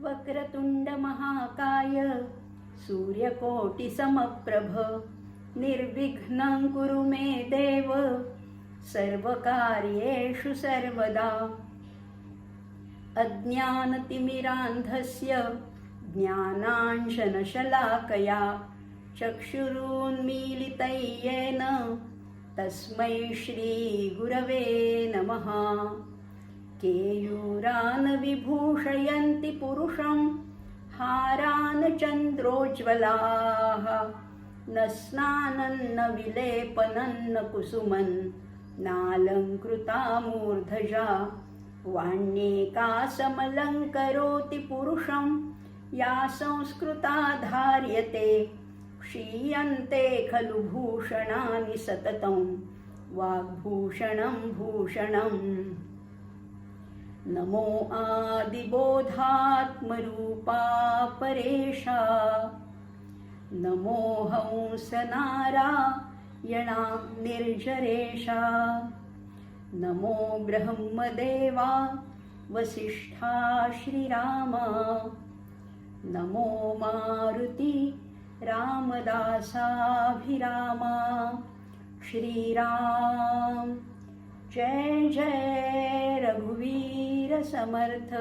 वक्रतुंड महाकाय सूर्यकोटि समप्रभ निर्विघ्नं कुरु मे देव सर्वकार्येषु सर्वदा। अज्ञानतिमिरान्धस्य ज्ञानाञ्जनशलाकया चक्षुरुन्मीलितं येन तस्मै श्रीगुरवे नमः। केयूरान् विभूषयन्ति पुरुषं हारान् चन्द्रोज्ज्वलाः न स्नानं न विलेपनं न कुसुमं नालङ्कृता मूर्धजा। वाण्येकासमलङ्करोति पुरुषं या संस्कृता धार्यते क्षीयन्ते खलु भूषणानि सततं वाग्भूषणं भूषणम्। नमो आदिबोधात्मरूपा परेशा नमो हंसनारायणा निर्जरेशा नमो ब्रह्मदेवा वसिष्ठा श्रीरामा नमो मारुति रामदासाभिरामा। श्रीराम जय जय रघुवीर समर्थ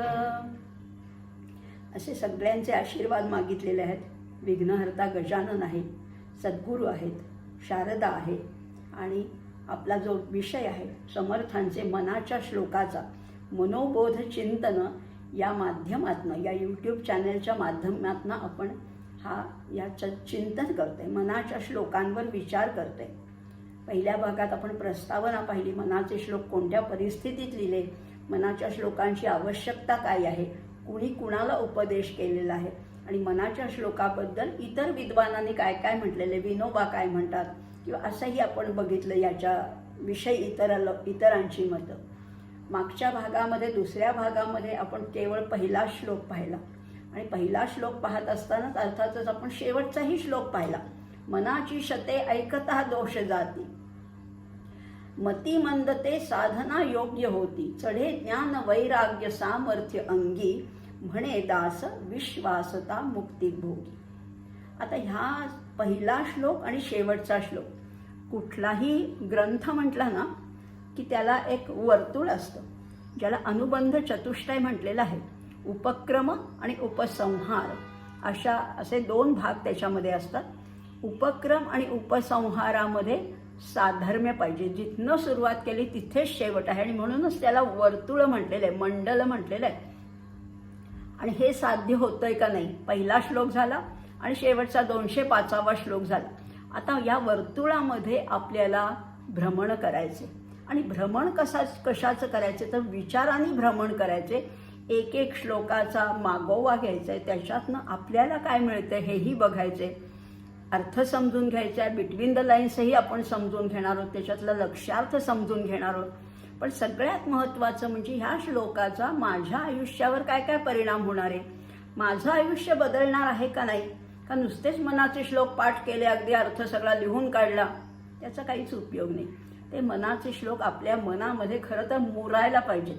असे सगळ्यांचे आशीर्वाद मागितलेले आहेत। विघ्नहर्ता गजानन आहे, सद्गुरू आहेत, शारदा आहे आणि आपला जो विषय आहे समर्थांचे मनाच्या श्लोकाचा मनोबोध चिंतन या माध्यमातनं या यूट्यूब चॅनलच्या माध्यमातनं आपण याचं चिंतन करतोय, मनाच्या श्लोकांवर विचार करतोय। पहिल्या भागात आपण प्रस्तावना पाहिली, मनाचे श्लोक कोणत्या परिस्थितीत लिहिले, मनाच्या श्लोकांची आवश्यकता काय आहे, कुणी कुणाला उपदेश केलेला आहे आणि मनाच्या श्लोकाबद्दल इतर विद्वानांनी काय काय म्हटलेले, विनोबा काय म्हणतात किंवा असंही आपण बघितलं याच्या विषयी इतरांची मतं। मागच्या भागामध्ये दुसऱ्या भागामध्ये आपण केवळ पहिला श्लोक पाहिला आणि पहिला श्लोक पाहत असतानाच अर्थातच आपण शेवटचाही श्लोक पाहिला। मनाची शते ऐकता दोष जाती मती मंदते साधना योग्य होती चढे ज्ञान वैराग्य सामर्थ्य अंगी म्हणे दास विश्वासता मुक्ती भोगी। आता ह्या पहिला श्लोक आणि शेवटचा श्लोक, कुठलाही ग्रंथ म्हटला ना की त्याला एक वर्तुळ असतं ज्याला अनुबंध चतुष्टय म्हटलेलं आहे। उपक्रम आणि उपसंहार असे दोन भाग त्याच्यामध्ये असतात। उपक्रम आणि उपसंहारामध्ये साधर्म्य पाहिजे, जिथनं सुरुवात केली तिथेच शेवट आहे आणि म्हणूनच त्याला वर्तुळ म्हटलेलं आहे, मंडल म्हटलेलं आहे। आणि हे साध्य होतंय का नाही, पहिला श्लोक झाला आणि शेवटचा 205वा श्लोक झाला। आता या वर्तुळामध्ये आपल्याला भ्रमण करायचे आणि भ्रमण कशाचं करायचे तर विचारांनी भ्रमण करायचे। एक एक श्लोकाचा मागोवा घ्यायचा आहे, त्याच्यातनं आपल्याला काय मिळतं हेही बघायचे, अर्थ समजून घ्यायचा आहे, बिटवीन द लाईन्सही आपण समजून घेणार आहोत, त्याच्यातला लक्ष्यार्थ समजून घेणार आहोत। पण सगळ्यात महत्त्वाचं म्हणजे ह्या श्लोकाचा माझ्या आयुष्यावर काय काय परिणाम होणार आहे, माझं आयुष्य बदलणार आहे का नाही, का नुसतेच मनाचे श्लोक पाठ केले, अगदी अर्थ सगळा लिहून काढला, त्याचा काहीच उपयोग नाही। ते मनाचे श्लोक आपल्या मनामध्ये खरं तर मुरायला पाहिजेत,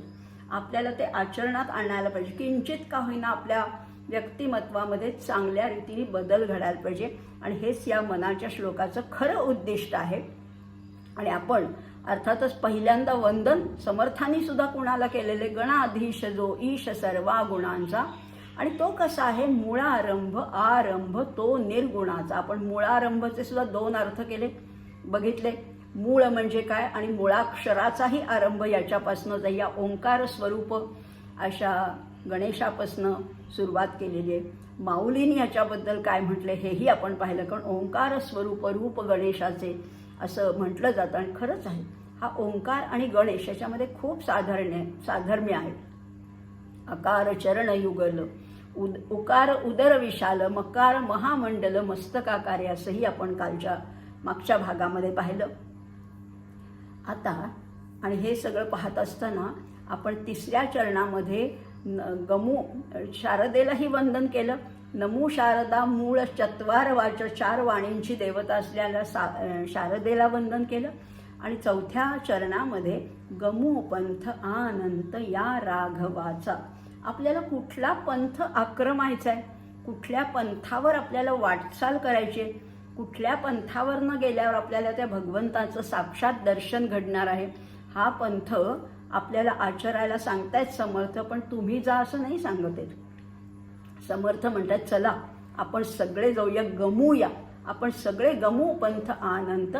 आपल्याला ते आचरणात आणायला पाहिजे, किंचित का होईना आपल्या व्यक्तिमत्वामध्ये चांगल्या रीतीने बदल घडायला पाहिजे आणि हेच या मनाच्या श्लोकाचं खरं उद्दिष्ट आहे। आणि आपण अर्थातच पहिल्यांदा वंदन समर्थांनी सुद्धा कुणाला केलेले, गणाधीश जो ईश सर्वा गुणांचा, आणि तो कसा आहे, मूळारंभ आरंभ तो निर्गुणाचा। आपण मूळारंभचे सुद्धा दोन अर्थ केले बघितले, मूळ म्हणजे काय आणि मूळाक्षराचाही आरंभ याच्यापासून या ओंकार स्वरूप अशा गणेशापासून सुरुवात केलेली आहे। माऊलींनी याच्याबद्दल काय म्हटले हेही आपण पाहिलं, कारण ओंकार स्वरूप रूप गणेशाचे असं म्हटलं जातं आणि खरंच आहे। हा ओंकार आणि गणेश याच्यामध्ये खूप साधर्म्य आहे। अकार चरण युगल, उकार उदर विशाल, मकार महामंडल मस्तकाकार असंही आपण मागच्या भागामध्ये पाहिलं। आता आणि हे सगळं पाहत असताना आपण तिसऱ्या चरणामध्ये शारदेलाही वंदन केलं। नमो शारदा मूळ चत्वार वाच, 4 वाणींची देवता असलेल्या शारदेला वंदन केलं आणि चौथ्या चरणामध्ये गमू पंथ आनंत या राघवाचा, आपल्याला कुठला पंथ आक्रमायचा आहे, कुठल्या पंथावर आपल्याला वाटचाल करायची आहे, कुठल्या पंथावर न गेल्यावर आपल्याला त्या भगवंताचं साक्षात दर्शन घडणार आहे, हा पंथ आपल्याला आचरायला सांगतायत समर्थ. पण तुम्ही जा असं नाही सांगत आहेत. समर्थ म्हणतात चला आपण सगळे जाऊया, गमूया, आपण सगळे गमू पंथ अनंत.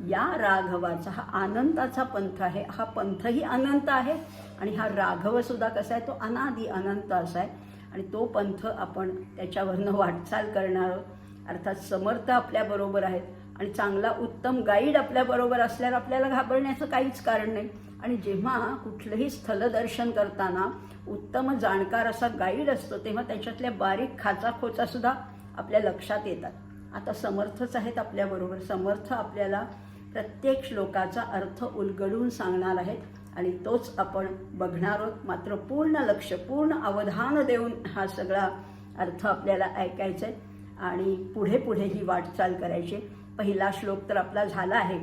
या राघवाचा हा आनंदाचा पंथ आहे. हा पंथही अनंत आहे आणि हा राघव सुद्धा कसा आहे, तो अनादि अनंत असा आहे. आणि तो पंथ आपण त्याच्यावरनं वाटचाल करणार आहोत. अर्थात समर्थ आपल्याबरोबर आहेत आणि चांगला उत्तम गाईड आपल्याबरोबर असल्यावर आपल्याला घाबरण्याचं काहीच कारण नाही. आणि जेव्हा कुठलंही स्थलदर्शन करताना उत्तम जाणकार असा गाईड असतो तेव्हा त्याच्यातल्या बारीक खाचाखोचा सुद्धा आपल्या लक्षात येतात. आता समर्थच आहेत आपल्याबरोबर. समर्थ आपल्याला प्रत्येक श्लोकाचा अर्थ उलगडून सांगणार आहेत आणि तोच आपण बघणार आहोत. मात्र पूर्ण लक्ष, पूर्ण अवधान देऊन हा सगळा अर्थ आपल्याला ऐकायचा आहे आणि पुढे पुढे ही वाटचाल करायची. पहिला श्लोक तर आपला झाला आहे.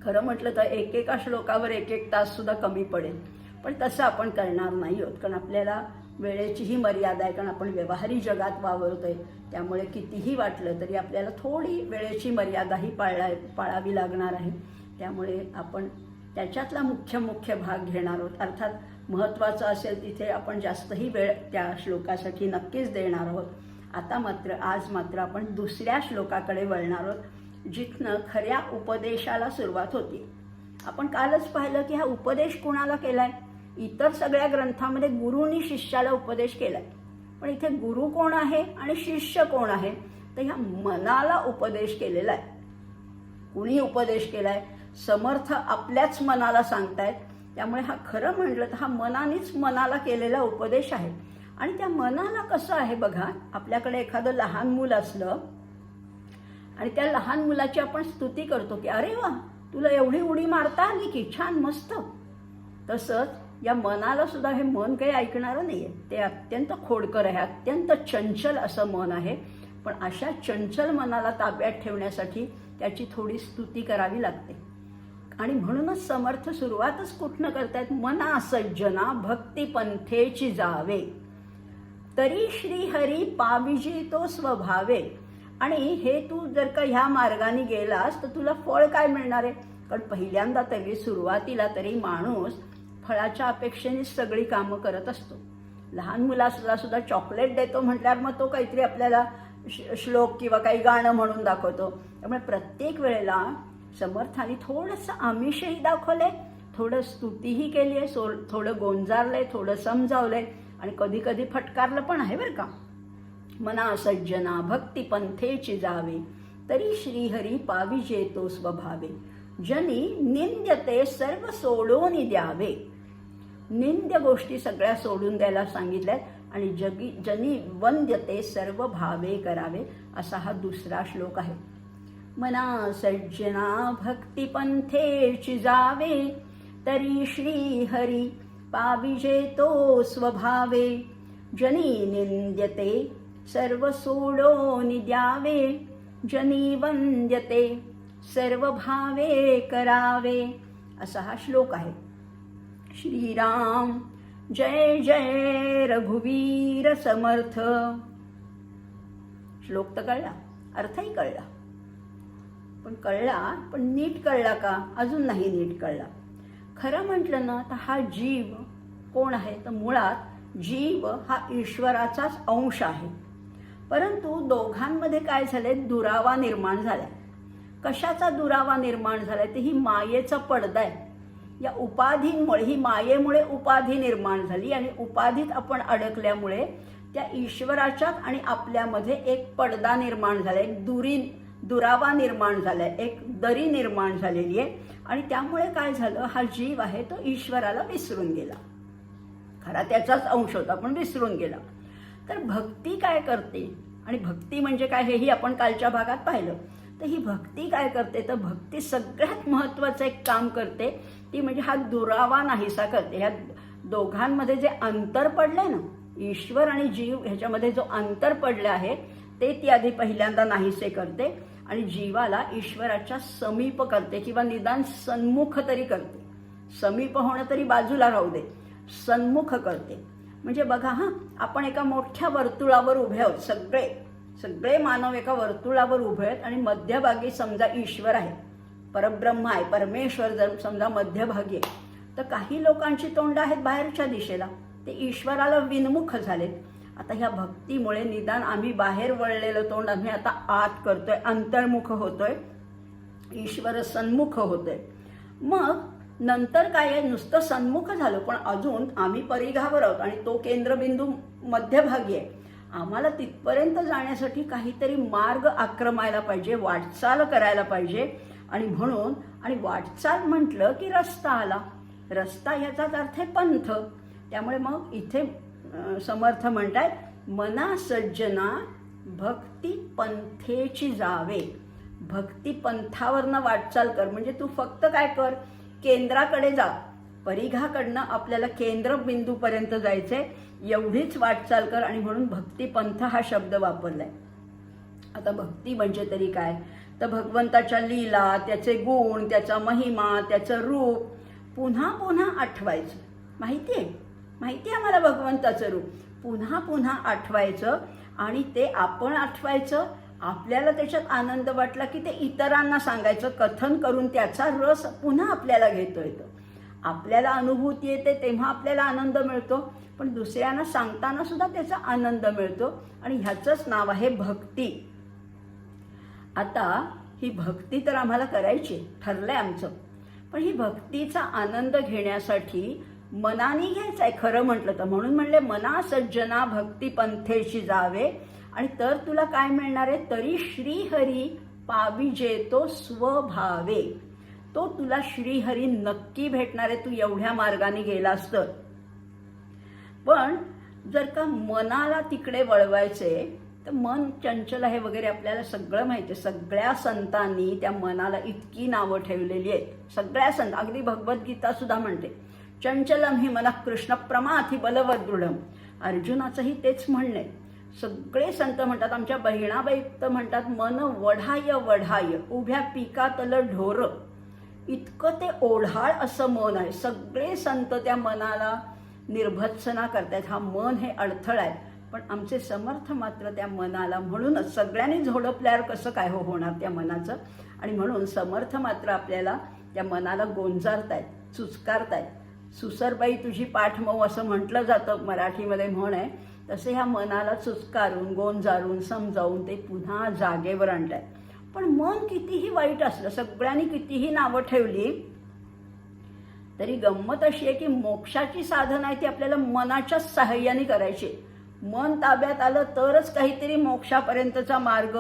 खरं म्हटलं तर एकेका श्लोकावर एक एक तास सुद्धा कमी पडेल, पण तसं आपण करणार नाही आहोत. कारण आपल्याला वेळेचीही मर्यादा आहे, कारण आपण व्यवहारी जगात वावरतोय. त्यामुळे कितीही वाटलं तरी आपल्याला थोडी वेळेची मर्यादाही पाळावी लागणार आहे. त्यामुळे आपण त्याच्यातला मुख्य भाग घेणार आहोत. अर्थात महत्त्वाचं असेल तिथे आपण जास्तही वेळ त्या श्लोकासाठी नक्कीच देणार आहोत. आता मात्र आज मात्र आपण दुसऱ्या श्लोकाकडे वळणार आहोत, जिथनं खऱ्या उपदेशाला सुरुवात होती. आपण कालच पाहिलं की हा उपदेश कोणाला केलाय. इतर सगळ्या ग्रंथामध्ये गुरुनी शिष्याला उपदेश केलाय, पण इथे गुरु कोण आहे आणि शिष्य कोण आहे, तर ह्या मनाला उपदेश केलेला आहे. कुणी उपदेश केलाय? समर्थ आपल्याच मनाला सांगतायत. त्यामुळे हा खरं म्हटलं तर हा मनानेच मनाला केलेला उपदेश आहे. आणि त्या मनाला कसं आहे बघा, आपल्याकडे एखादं लहान मूल असलं आणि त्या लहान मुलाची आपण स्तुती करतो की अरे वा, तुला एवढी उडी मारता आली की, छान मस्त. तसंच या मनाला सुद्धा हे मन काही ऐकणारं नाहीये. ते अत्यंत खोडकर आहे, अत्यंत चंचल असं मन आहे. पण अशा चंचल मनाला ताब्यात ठेवण्यासाठी त्याची थोडी स्तुती करावी लागते. आणि म्हणूनच समर्थ सुरुवातच कुठनं करतायत, मना सज्जना भक्ती पंथेची जावे तरी श्रीहरी पाविजी तो स्वभावे. आणि हे तू जर का ह्या मार्गाने गेलास तर तुला फळ काय मिळणार आहे. कारण पहिल्यांदा तरी सुरुवातीला तरी माणूस फळाच्या अपेक्षेने सगळी कामं करत असतो. लहान मुलाला सुद्धा चॉकलेट देतो म्हटल्यावर मग तो काहीतरी आपल्याला श्लोक किंवा काही गाणं म्हणून दाखवतो. त्यामुळे प्रत्येक वेळेला समर्थाने थोडंसं आमिषही दाखवलंय, थोडं स्तुतीही केली आहे, थोडं गोंजारलंय, थोडं समजावलंय आणि कधी कधी फटकारलं पण आहे बरं का. मना सज्जना भक्ती पंथेची जावे तरी श्रीहरी पाविजे तो स्वभावे. जनी निंद्यते सर्व सोडून द्यावे. निंद्य गोष्टी सगळ्या सोडून द्यायला सांगितल्यात आणि जनी वंद्यते सर्व भावे करावे, असा हा दुसरा श्लोक आहे. मना सज्जना भक्ती पंथेची जावे तरी श्रीहरी पाविजे तो स्वभावे. जनी निंद्यते सर्व सोडून द्यावे जनी वंद्यते सर्व भावे करावे, असा हा श्लोक आहे. श्रीराम जय जय रघुवीर समर्थ. श्लोक तर कळला, अर्थही कळला, पण नीट कळला का? अजून नाही नीट कळला. खरं म्हटलं ना तर हा जीव कोण आहे, तर मुळात जीव हा ईश्वराचाच अंश आहे. परंतु दोघांमध्ये काय झालंय, दुरावा निर्माण झालाय. कशाचा दुरावा निर्माण झालाय, तर ही मायेचा पडदा आहे. या उपाधींमुळे, ही मायेमुळे उपाधी निर्माण झाली आणि उपाधीत आपण अडकल्यामुळे त्या ईश्वराच्यात आणि आपल्यामध्ये एक पडदा निर्माण झालाय, एक दुरावा निर्माण झालाय, एक दरी निर्माण झालेली आहे. आणि त्यामुळे काय झालं, हा जीव आहे तो ईश्वराला विसरून गेला. खरा त्याचाच अंश होता पण विसरून गेला. तर भक्ती काय करते, आणि भक्ती म्हणजे काय हेही आपण कालच्या भागात पाहिलं. तर ही भक्ती काय करते, तर भक्ती सगळ्यात महत्त्वाचं एक काम करते, ती म्हणजे हा दुरावा नाहीसा करते. ह्या दोघांमध्ये जे अंतर पडलंय ना, ईश्वर आणि जीव ह्याच्यामध्ये जो अंतर पडले आहे ते ती आधी पहिल्यांदा नाहीसे करते आणि जीवाला ईश्वराच्या समीप करते, किंवा निदान सन्मुख तरी करते. समीप होणं तरी बाजूला राहू दे, सन्मुख करते. म्हणजे बघा हां, आपण एका मोठ्या वर्तुळावर उभे आहोत, सगळे मानव एका वर्तुळावर उभे आहेत आणि मध्यभागी समजा ईश्वर आहे, परब्रह्म आहे, परमेश्वर जर समजा मध्यभागी आहे, तर काही लोकांची तोंड आहेत बाहेरच्या दिशेला, ते ईश्वराला विनमुख झालेत. आता ह्या भक्तीमुळे निदान आम्ही बाहेर वळलेलं तोंड आम्ही आता आत करतोय, अंतर्मुख होतोय, ईश्वर सन्मुख होतोय. मग नंतर काय आहे, नुसतं सन्मुख झालं पण अजून आम्ही परिघावर आहोत आणि तो केंद्रबिंदू मध्यभागी आहे. आम्हाला तिथपर्यंत जाण्यासाठी काहीतरी मार्ग आक्रमायला पाहिजे, वाटचाल करायला पाहिजे. आणि म्हणून आणि वाटचाल म्हटलं की रस्ता आला. रस्ता ह्याचाच अर्थ आहे पंथ. त्यामुळे मग इथे समर्थ म्हणतायत मना सज्जना भक्ती पंथेची जावे. भक्ती पंथावरनं वाटचाल कर. म्हणजे तू फक्त काय कर, केंद्राकडे जा. परिघाकडनं आपल्याला केंद्रबिंदूपर्यंत जायचंय, एवढीच वाटचाल कर. आणि म्हणून भक्ती पंथ हा शब्द वापरलाय. आता भक्ती म्हणजे तरी काय, तर भगवंताच्या लीला, त्याचे गुण, त्याचा महिमा, त्याचं रूप पुन्हा पुन्हा आठवायचं. माहिती आहे आम्हाला भगवंताचं रूप पुन्हा पुन्हा आठवायचं. आणि ते आपण आठवायचं, आपल्याला त्याच्यात आनंद वाटला की ते इतरांना सांगायचं, कथन करून त्याचा रस पुन्हा आपल्याला घेता येतो. आपल्याला अनुभूती येते तेव्हा आपल्याला आनंद मिळतो, पण दुसऱ्यांना सांगताना सुद्धा त्याचा आनंद मिळतो. आणि ह्याचंच नाव आहे भक्ती. आता ही भक्ती तर आम्हाला करायची, ठरलंय आमचं. पण ही भक्तीचा आनंद घेण्यासाठी मनाने घ्यायचं आहे खरं म्हटलं तर. म्हणून म्हणले मना सज्जना भक्ती पंथेशी जावे. आणि तर तुला काय मिळणार आहे, तरी श्रीहरी पाविजे तो स्वभावे. तो तुला श्रीहरी नक्की भेटणार आहे, तू एवढ्या मार्गाने गेलास तर. पण जर का मनाला तिकडे वळवायचे तर मन चंचल आहे वगैरे आपल्याला सगळं माहिती आहे. सगळ्या संतांनी त्या मनाला इतकी नावं ठेवलेली आहेत. सगळ्या संत, अगदी भगवद्गीता सुद्धा म्हणते चंचलम हि मनः कृष्ण प्रमाथी बलवत दृढम. अर्जुनाचंही तेच म्हणणं आहे. सगळे संत म्हणतात, आमच्या बहिणाबाई तर म्हणतात मन वढाय उभ्या पिकातलं ढोर. इतकं ते ओढाळ असं मन आहे. सगळे संत त्या मनाला निर्भत्सना करतायत. हा मन हे अडथळा आहे. पण आमचे समर्थ मात्र त्या मनाला, म्हणूनच सगळ्यांनी झोडपल्यावर कसं काय होणार त्या मनाचं. आणि म्हणून समर्थ मात्र आपल्याला त्या मनाला गोंजारतायत, चुचकारतायत. सुसरबाई तुझी पाठ मऊ असं म्हटलं जातं, मराठीमध्ये म्हण आहे. तसे ह्या मनाला चुचकारून, गोंजारून, समजावून ते पुन्हा जागेवर आणतायत. पण मन कितीही वाईट असलं, सगळ्यांनी कितीही नावं ठेवली, तरी गंमत अशी आहे की मोक्षाची साधना आहे ती आपल्याला मनाच्या साहाय्याने करायची. मन ताब्यात आलं तरच काहीतरी मोक्षापर्यंतचा मार्ग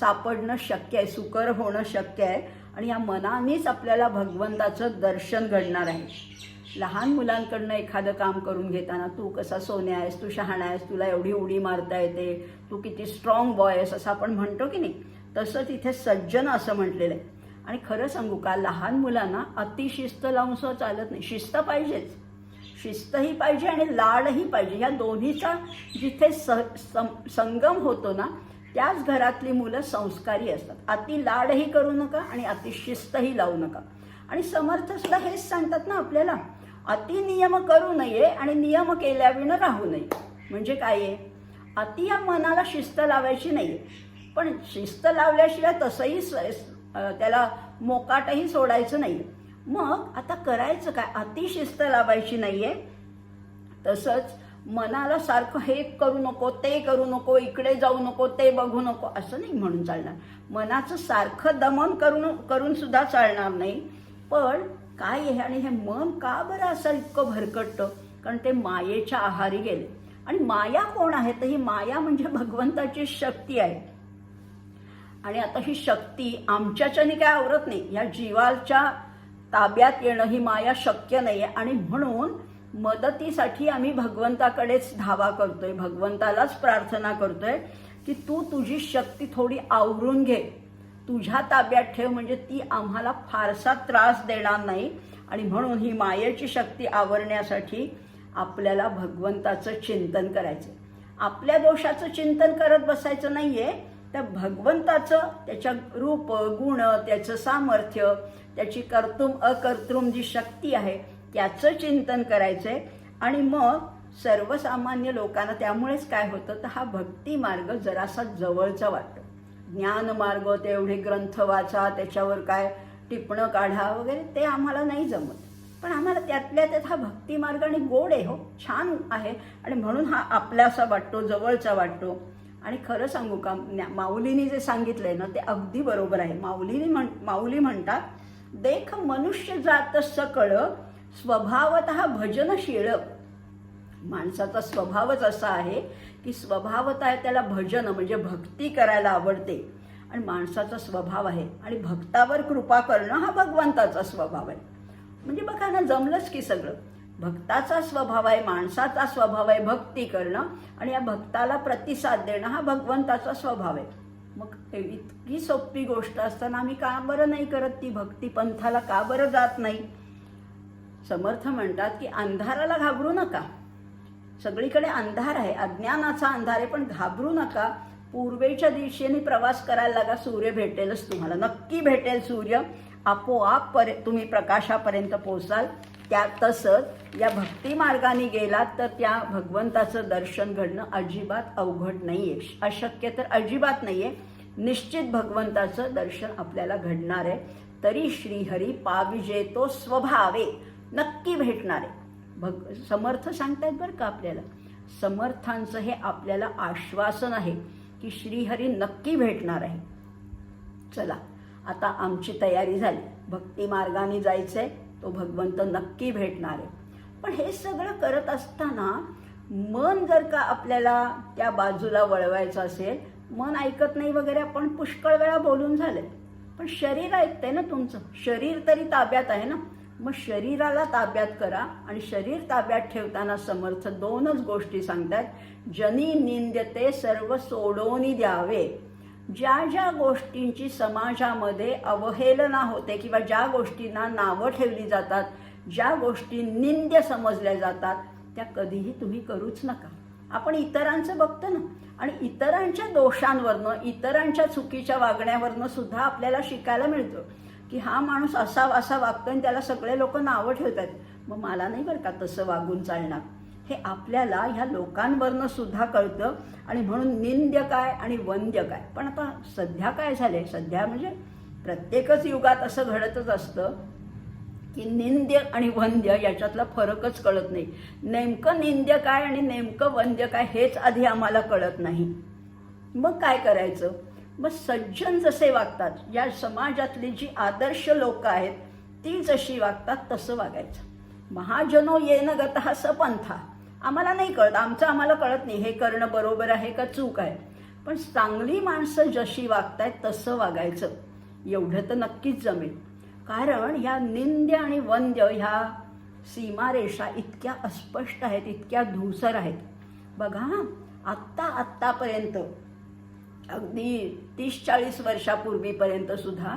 सापडणं शक्य आहे, सुकर होणं शक्य आहे. आणि या मनानेच आपल्याला भगवंताचं दर्शन घडणार आहे. लहान मुलांकडनं एखादं काम करून घेताना तू कसा सोन्या आहेस, तू शहाणा आहेस, तुला एवढी उडी मारता येते, तू किती स्ट्रॉंग बॉय आहेस असं आपण म्हणतो की नाही, तसंच इथे सज्जन असं म्हटलेलं आहे. आणि खरं सांगू का, लहान मुलांना अतिशिस्त लावून सुद्धा चालत नाही. शिस्त पाहिजेच, शिस्तही पाहिजे आणि लाडही पाहिजे. ह्या दोन्हीचा जिथे संगम होतो ना, त्याच घरातली मुलं संस्कारी असतात. अति लाडही करू नका आणि अतिशिस्तही लावू नका. आणि समर्थ सुद्धा हेच सांगतात ना आपल्याला, अति नियम करू नये आणि नियम केल्याविना राहू नये. म्हणजे काय आहे, अति या मनाला शिस्त लावायची नाहीये, पण शिस्त लावल्याशिवाय तसंही त्याला मोकाटही सोडायचं नाहीये. मग आता करायचं काय, अतिशिस्त लावायची नाहीये. तसंच मनाला सारखं हे करू नको, ते करू नको, इकडे जाऊ नको, ते बघू नको असं नाही म्हणून चालणार. मनाचं सारखं दमन करून सुद्धा चालणार नाही. पण काय आहे, आणि हे मन का बरं असं इतकं भरकटतं, कारण ते मायेच्या आहारी गेले. आणि माया कोण आहे, तर ही माया म्हणजे भगवंताची शक्ती आहे. आणि आता ही शक्ती आमच्याच्याने काय आवरत नाही. या जीवाच्या ताब्यात येणं ही माया शक्य नाही आहे. आणि म्हणून मदतीसाठी आम्ही भगवंताकडेच धावा करतोय, भगवंतालाच प्रार्थना करतोय की तू तुझी शक्ती थोडी आवरून घे, तुझ्या ताब्यात ठेव, म्हणजे ती आम्हाला फारसा त्रास देणार नाही. आणि म्हणून ही मायेची शक्ती आवरण्यासाठी आपल्याला भगवंताचं चिंतन करायचं. आपल्या दोषाचं चिंतन करत बसायचं नाहीये, तर भगवंताचं, त्याच्या रूप, गुण, त्याचं सामर्थ्य, त्याची कर्तृम अकर्तृम जी शक्ती आहे त्याचं चिंतन करायचंय. आणि मग सर्वसामान्य लोकांना त्यामुळेच काय होतं तर हा भक्ती मार्ग जरासा जवळचा वाटतो. ज्ञानमार्ग ते एवढे ग्रंथ वाचा, त्याच्यावर काय टिपणं काढा वगैरे ते आम्हाला नाही जमत. पण आम्हाला त्यातल्या त्यात हा भक्ती मार्ग आणि गोड आहे, हो छान आहे, आणि म्हणून हा आपल्यासा वाटतो, जवळचा वाटतो. आणि खरं सांगू का, माऊलीने जे सांगितलंय ना ते अगदी बरोबर आहे. माऊली म्हणतात, देख मनुष्य जात सकळ स्वभावतः भजनशीळ. माणसाचा स्वभावच असा आहे की स्वभावतः त्याला भजन म्हणजे भक्ती करायला आवडते, आणि माणसाचा स्वभाव आहे. आणि भक्तावर कृपा करणं हा भगवंताचा स्वभाव आहे. म्हणजे बघा ना, जमलंच की सगळं. भक्ताचा स्वभाव आहे, माणसाचा स्वभाव आहे भक्ती करणं, आणि या भक्ताला प्रतिसाद देणं हा भगवंताचा स्वभाव आहे. मग इतकी सोपी गोष्ट असताना आम्ही का बरं नाही करत, ती भक्ती पंथाला का बरं जात नाही? समर्थ म्हणतात की अंधाराला घाबरू नका. सगळीकडे अंधार आहे, अज्ञानाचा अंधार आहे, पण घाबरू नका. पूर्वेच्या दिशेने प्रवास करायला लागा, सूर्य भेटेलच तुम्हाला, नक्की भेटेल सूर्य. आपोआप तुम्ही प्रकाशापर्यंत पोहोचाल. त्या तसंच या भक्ती मार्गाने गेलात तर त्या भगवंताचं दर्शन घडणं अजिबात अवघड नाहीये, अशक्य तर अजिबात नाहीये. निश्चित भगवंताचं दर्शन आपल्याला घडणार आहे. तरी श्रीहरी पाविजेतो स्वभावे, नक्की भेटणार आहे. समर्थ सांगतायत बरं का आपल्याला. समर्थांचं हे आपल्याला आश्वासन आहे की श्रीहरी नक्की भेटणार आहे. चला, आता आमची तयारी झाली, भक्ती मार्गाने जायचंय, तो भगवंत नक्की भेटणार आहे. पण हे सगळं करत असताना मन जर का आपल्याला त्या बाजूला वळवायचं असेल, मन ऐकत नाही वगैरे, आपण पुष्कळ वेळा बोलून झाले, पण शरीर ऐकतंय ना तुमचं, शरीर तरी ताब्यात आहे ना. मग शरीराला ताब्यात करा. आणि शरीर ताब्यात ठेवताना समर्थ दोनच गोष्टी सांगतात. जनी निंद्यते सर्व सोडोनी द्यावे. ज्या ज्या गोष्टींची समाजामध्ये अवहेलना होते किंवा ज्या गोष्टींना नावं ठेवली जातात, ज्या गोष्टी निंद्य समजल्या जातात, त्या कधीही तुम्ही करूच नका. आपण इतरांचं बघतो ना, आणि इतरांच्या दोषांवरनं, इतरांच्या चुकीच्या वागण्यावरनं सुद्धा आपल्याला शिकायला मिळतं की हा माणूस असा वागतोय आणि त्याला सगळे लोक नावं ठेवतात, मग मला नाही बरं का तसं वागून चालणार. हे आपल्याला ह्या लोकांवरनं सुद्धा कळतं. आणि म्हणून निंद्य काय आणि वंद्य काय. पण आता सध्या काय झालंय, सध्या म्हणजे प्रत्येकच युगात असं घडतच असतं की निंद्य आणि वंद्य याच्यातला फरकच कळत नाही. नेमकं निंद्य काय आणि नेमकं वंद्य काय हेच आधी आम्हाला कळत नाही. मग काय करायचं? मग सज्जन जसे वागतात, या समाजातली जी आदर्श लोक आहेत ती जशी वागतात तसं वागायचं. महाजनो येन गतः सपंथा. आम्हाला नाही कळत, आम्हाला कळत नाही हे करणं बरोबर आहे का चूक आहे, पण चांगली माणसं जशी वागतायत तसं वागायचं. एवढं तर नक्कीच जमेल. कारण ह्या निंद्य आणि वंद्य ह्या सीमारेषा इतक्या अस्पष्ट आहेत, इतक्या धूसर आहेत. बघा, आत्तापर्यंत अगदी 30-40 वर्षापूर्वीपर्यंत सुद्धा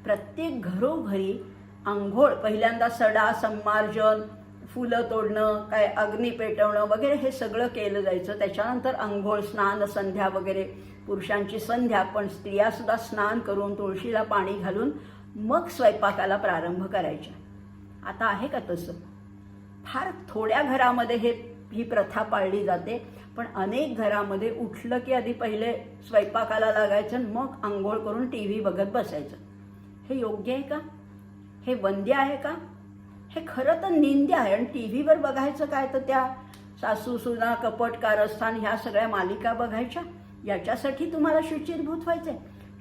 प्रत्येक घरोघरी आंघोळ, पहिल्यांदा सडा, संमार्जन, फुलं तोडणं, काय अग्नी पेटवणं वगैरे हे सगळं केलं जायचं. त्याच्यानंतर आंघोळ, स्नान, संध्या वगैरे, पुरुषांची संध्या, पण स्त्रियासुद्धा स्नान करून तुळशीला पाणी घालून मग स्वयंपाकाला प्रारंभ करायच्या. आता आहे का तसं? फार थोड्या घरामध्ये ही प्रथा पाळली जाते, पण अनेक घरामध्ये उठलं की आधी पहिले स्वयंपाकाला लागायचं, मग आंघोळ करून TV बघत बसायचं. हे योग्य आहे का? हे वंद्य आहे का? हे खरं तर निंद्य आहे. आणि TV वर बघायचं काय, तर त्या सासू सुना, कपट, कारस्थान ह्या सगळ्या मालिका बघायच्या. याच्यासाठी तुम्हाला शुचिरभूत व्हायचंय.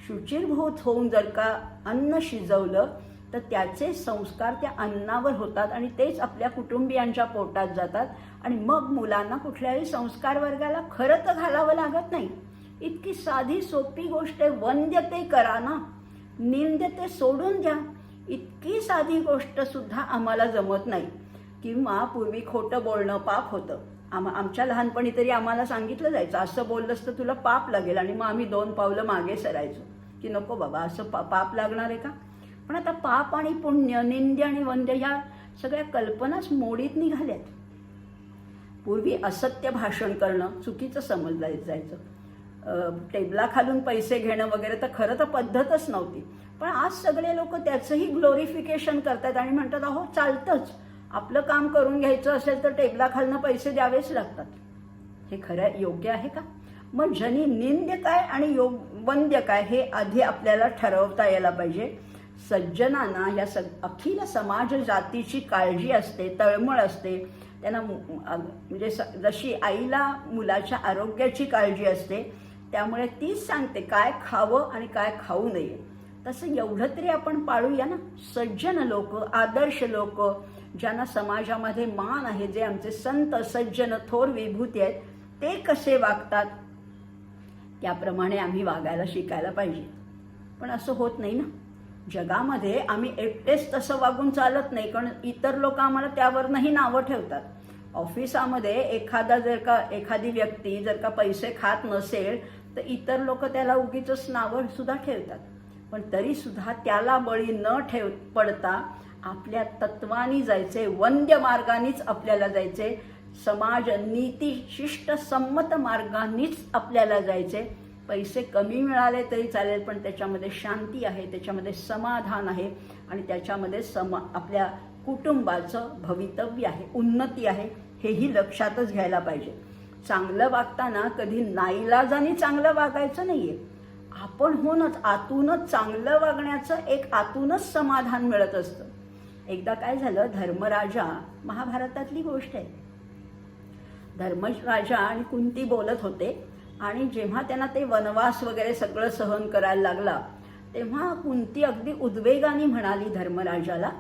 शुचिरभूत होऊन जर का अन्न शिजवलं तर त्याचे संस्कार त्या अन्नावर होतात आणि तेच आपल्या कुटुंबियांच्या पोटात जातात. आणि मग मुलांना कुठल्याही संस्कार वर्गाला खरं तर घालावं लागत नाही. इतकी साधी सोपी गोष्ट आहे. वंद्य ते करा ना, निंद्य ते सोडून द्या. इतकी साधी गोष्ट सुद्धा आम्हाला जमत नाही. किंवा पूर्वी खोटं बोलणं पाप होतं. आमच्या लहानपणी तरी आम्हाला सांगितलं जायचं, असं बोललंस तर तुला पाप लागेल, आणि मग आम्ही 2 पावलं मागे सरायचो की नको बाबा, असं पाप लागणार आहे का? पण आता पाप आणि पुण्य, निंद्य आणि वंद्य ह्या सगळ्या कल्पनाच मोडीत निघाल्यात. पूर्वी असत्य भाषण करणं चुकीचं समजलं जायचं. टेबलाखालून पैसे घेणं वगैरे तर खरं तर पद्धतच नव्हती. पण आज सगळे लोक त्याचंही ग्लोरिफिकेशन करतात आणि म्हणतात अहो चालतंच, आपलं काम करून घ्यायचं असेल तर टेबलाखालनं पैसे द्यावेच लागतात. हे खरं योग्य आहे का? मग जनी निंद्य काय आणि वंद्य काय हे आधी आपल्याला ठरवता यायला पाहिजे. सज्जनांना या अखिल समाज जातीची काळजी असते, तळमळ असते. त्यांना म्हणजे जशी आईला मुलाच्या आरोग्याची काळजी असते, त्यामुळे तीच सांगते काय खावं आणि काय खाऊ नये. तसं एवढं तरी आपण पाळूया ना. सज्जन लोक, आदर्श लोक, ज्यांना समाजामध्ये मान आहे, जे आमचे संत सज्जन थोर विभूती आहेत, ते कसे वागतात त्याप्रमाणे आम्ही वागायला शिकायला पाहिजे. पण असं होत नाही ना. जगामध्ये आम्ही एकटेच तसं वागून चालत नाही, कारण इतर लोक आम्हाला त्यावरनंही नावं ठेवतात. ऑफिसामध्ये एखादी व्यक्ती जर का पैसे खात नसेल तर इतर लोक त्याला उगीचच नावं सुद्धा ठेवतात. पण तरी सुद्धा त्याला बळी न पडता आपल्या तत्वानी जायचे, वंद्य मार्गानेच आपल्याला जायचे, समाज नीती शिष्ट संमत मार्गानेच आपल्याला जायचे. पैसे कमी मिळाले तरी चालेल, पण त्याच्यामध्ये शांती आहे, त्याच्यामध्ये समाधान आहे आणि त्याच्यामध्ये आपल्या कुटुंबाचं भवितव्य आहे, उन्नती आहे, हेही लक्षातच घ्यायला पाहिजे. चांगलं वागताना कधी नाईलाजाने चांगलं वागायचं नाहीये. आपण होऊनच आतूनच चांगलं वागण्याचं एक आतूनच समाधान मिळत असतं. एकदा काय झालं, धर्मराजा, महाभारतातली गोष्ट आहे, धर्मराजा आणि कुंती बोलत होते आणि जेव्हा त्यांना ते वनवास वगैरे सगळं सहन करायला लागला तेव्हा कुंती अगदी उद्वेगाने म्हणाली धर्मराजाला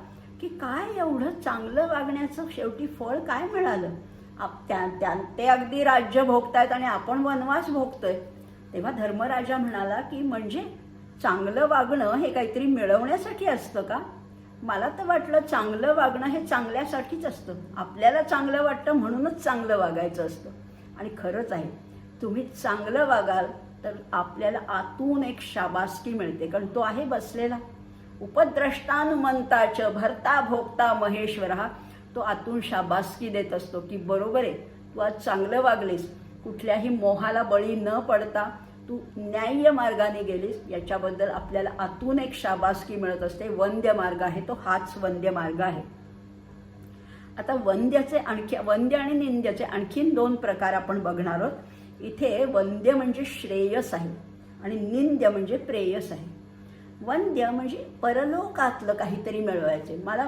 की काय एवढं चांगलं वागण्याचं शेवटी फळ काय मिळालं? ते अगदी राज्य भोगतायत आणि आपण वनवास भोगतोय. तेव्हा धर्मराजा म्हणाला की म्हणजे चांगलं वागणं हे काहीतरी मिळवण्यासाठी असतं का? मला तर वाटलं चांगलं वागणं हे चांगल्यासाठीच असतं. आपल्याला चांगलं वाटतं म्हणूनच चांगलं वागायचं असतं. आणि खरंच आहे, तुम्ही चांगलं वागाल तर आपल्याला आतून एक शाबासकी मिळते, कारण तो आहे बसलेला. उपद्रष्टानुमंताच भरता भोगता महेश्वर, हा तो आतून शाबासकी देत असतो की बरोबर आहे, तू आज चांगलं वागलीस, कुठल्याही मोहाला बळी न पडता तू न्याय्य मार्गाने गेलीस, याच्याबद्दल आपल्याला आतून एक शाबासकी मिळत असते. वंद्य मार्ग आहे तो, हाच वंद्य मार्ग आहे. आता वंद्य आणि निंद्याचे आणखीन 2 प्रकार आपण बघणार आहोत. इथे वंद्य म्हणजे श्रेयस आहे आणि निंद्य म्हणजे प्रेयस आहे. वंद्य म्हणजे परलोकातलं काहीतरी मिळवायचे, मला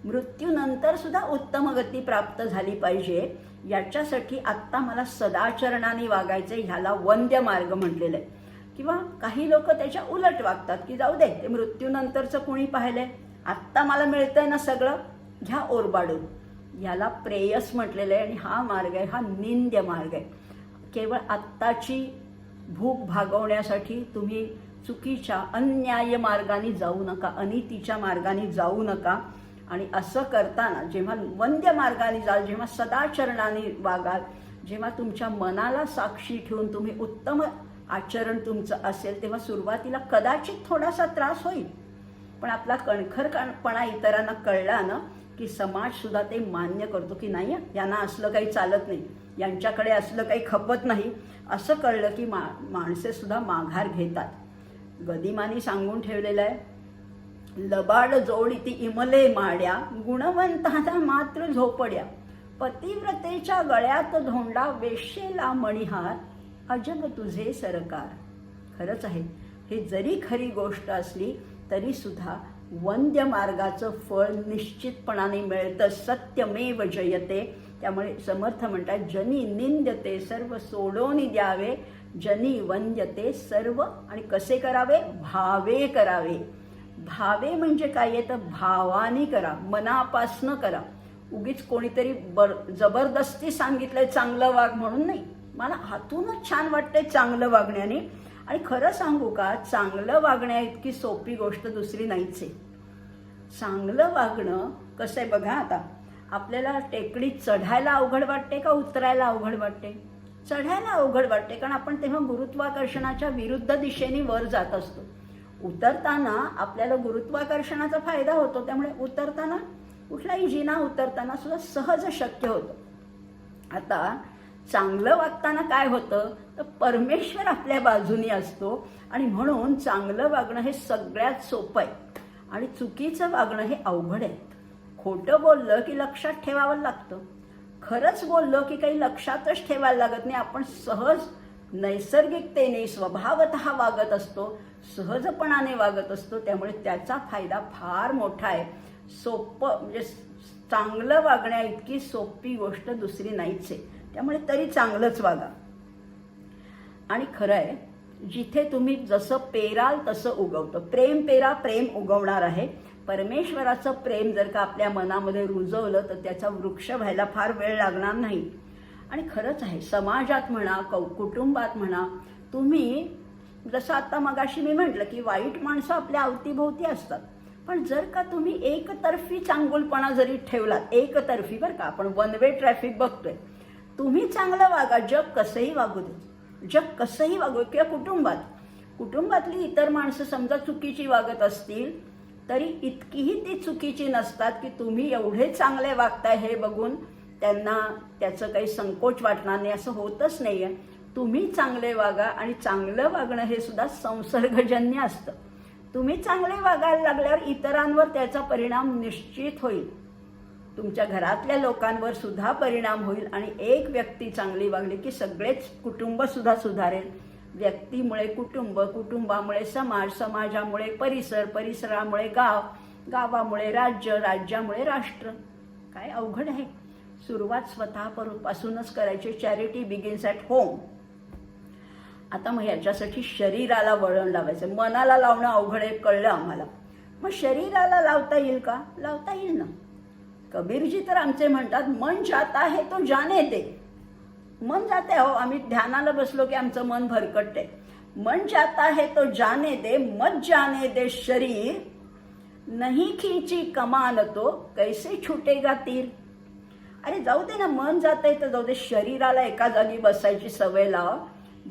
मृत्यूनंतर सुद्धा उत्तम गती प्राप्त झाली पाहिजे, याच्यासाठी आत्ता मला सदाचरणाने वागायचे, ह्याला वंद्य मार्ग म्हटलेलं आहे. किंवा काही लोक त्याच्या उलट वागतात की जाऊ दे, ते मृत्यूनंतरचं कुणी पाहिलंय, आत्ता मला मिळतंय ना सगळं, घ्या ओरबाडून, ह्याला प्रेयस म्हटलेलं आहे. आणि हा मार्ग आहे, हा निंद्य मार्ग आहे. केवळ आत्ताची भूक भागवण्यासाठी तुम्ही चुकीच्या अन्याय मार्गाने जाऊ नका, अनितीच्या मार्गाने जाऊ नका. आणि असं करताना जेव्हा वंद्य मार्गाने जाल, जेव्हा सदाचरणाने वागाल, जेव्हा तुमच्या मनाला साक्षी ठेवून तुम्ही उत्तम आचरण तुमचं असेल, तेव्हा सुरुवातीला कदाचित थोडासा त्रास होईल, पण आपला कणखरपणा इतरांना कळला ना की समाज सुद्धा ते मान्य करतो की नाही, यांना असलं काही चालत नाही, यांच्याकडे असलं काही खपत नाही, असं कळलं की माणसे सुद्धा माघार घेतात. गदिमानी सांगून ठेवलेलं आहे, लबाड जोडिती इमले माड्या, गुणवंतांना मात्र झोपड्या, पतिव्रतेच्या गळ्यात धोंडा, वेश्येला मणिहार, अजब तुझे सरकार. खरंच आहे, हे जरी खरी गोष्ट असली तरी सुद्धा वंद्य मार्गाचं फळ निश्चितपणाने मिळतं. सत्यमेव जयते. त्यामुळे समर्थ म्हणतात, जनी निंद्यते सर्व सोडून द्यावे, जनी वंद्यते सर्व. आणि कसे करावे? भावे करावे. भावे म्हणजे काय येतं? भावानी करा, मनापासनं करा. उगीच कोणीतरी जबरदस्ती सांगितलंय चांगलं वाग म्हणून नाही, मला हातूनच छान वाटतंय चांगलं वागण्याने. आणि खरं सांगू का, चांगलं वागण्या इतकी सोपी गोष्ट दुसरी नाहीच आहे. चांगलं वागणं कसं आहे बघा, आता आपल्याला टेकडीत चढायला अवघड वाटते का उतरायला अवघड वाटते? चढायला अवघड वाटते, कारण आपण तेव्हा गुरुत्वाकर्षणाच्या विरुद्ध दिशेने वर जात असतो. उतरताना आपल्याला गुरुत्वाकर्षणाचा फायदा होतो, त्यामुळे उतरताना कुठलाही जिना उतरताना सुद्धा सहज शक्य होतं. आता चांगलं वागताना काय होतं तर परमेश्वर आपल्या बाजूनी असतो, आणि म्हणून चांगलं वागणं हे सगळ्यात सोपं आहे आणि चुकीचं वागणं हे अवघड आहे. खोटं बोललं की लक्षात ठेवावं लागतं, खरंच बोललं की काही लक्षातच ठेवायला लागत नाही. आपण सहज नैसर्गिकतेने स्वभावतः वागत असतो, सहजपणाने वागत असतो. त्यामुळे त्याचा फायदा फार मोठा आहे. सोपं म्हणजे चांगलं वागण्या इतकी सोपी गोष्ट दुसरी नाहीच आहे. त्यामुळे तरी चांगलंच वागा. आणि खरं आहे, जिथे तुम्ही जसं पेराल तसं उगवतं. प्रेम पेरा, प्रेम उगवणार आहे. परमेश्वराचं प्रेम जर का आपल्या मनामध्ये रुजवलं तर त्याचा वृक्ष व्हायला फार वेळ लागणार नाही. आणि खरंच आहे, समाजात म्हणा, कुटुंबात म्हणा, तुम्ही जसं आता मगाशी मी म्हटलं की वाईट माणसं आपल्या अवतीभोवती असतात. पण जर का तुम्ही एकतर्फी चांगुलपणा जरी ठेवलात, एकतर्फी बरं का, आपण वन वे ट्रॅफिक बघतोय, तुम्ही चांगलं वागा, जग कसंही वागू दे, जग कसंही वागू. किंवा कुटुंबातली इतर माणसं समजा चुकीची वागत असतील तरी इतकीही ती चुकीची नसतात की तुम्ही एवढे चांगले वागताय हे बघून त्यांना त्याचं काही संकोच वाटणार नाही. असं होतच नाही आहे. तुम्ही चांगले वागा. आणि चांगलं वागणं हे सुद्धा संसर्गजन्य असतं. तुम्ही चांगले वागायला लागल्यावर इतरांवर त्याचा परिणाम निश्चित होईल. तुमच्या घरातल्या लोकांवर सुद्धा परिणाम होईल. आणि एक व्यक्ती चांगली वागली की सगळेच कुटुंब सुद्धा सुधारेल. व्यक्तीमुळे कुटुंब, कुटुंबामुळे समाज, समाजामुळे परिसर, परिसरामुळे गाव, गावामुळे राज्य, राज्यामुळे राष्ट्र. काय अवघड आहे. सुरुवात स्वतःपासूनच करायची. Charity begins at home. आता मग ह्याच्यासाठी शरीराला वळण लावायचं. मनाला लावणं अवघड आहे, कळलं आम्हाला. मग शरीराला लावता येईल का? लावता येईल ना. कबीरजी तर आमचे म्हणतात, मन जाता है तो जाने दे. मन जाते हो, आम्ही ध्यानाला बसलो की आमचं मन भरकटते. मन जाता है तो जाने दे, मत जाने दे शरीर, नहीं खींची कमान तो कैसे छुटेगा तीर. अरे जाऊ दे ना, मन जातंय तर जाऊ दे. शरीराला एका जागी बसायची सवय लाव.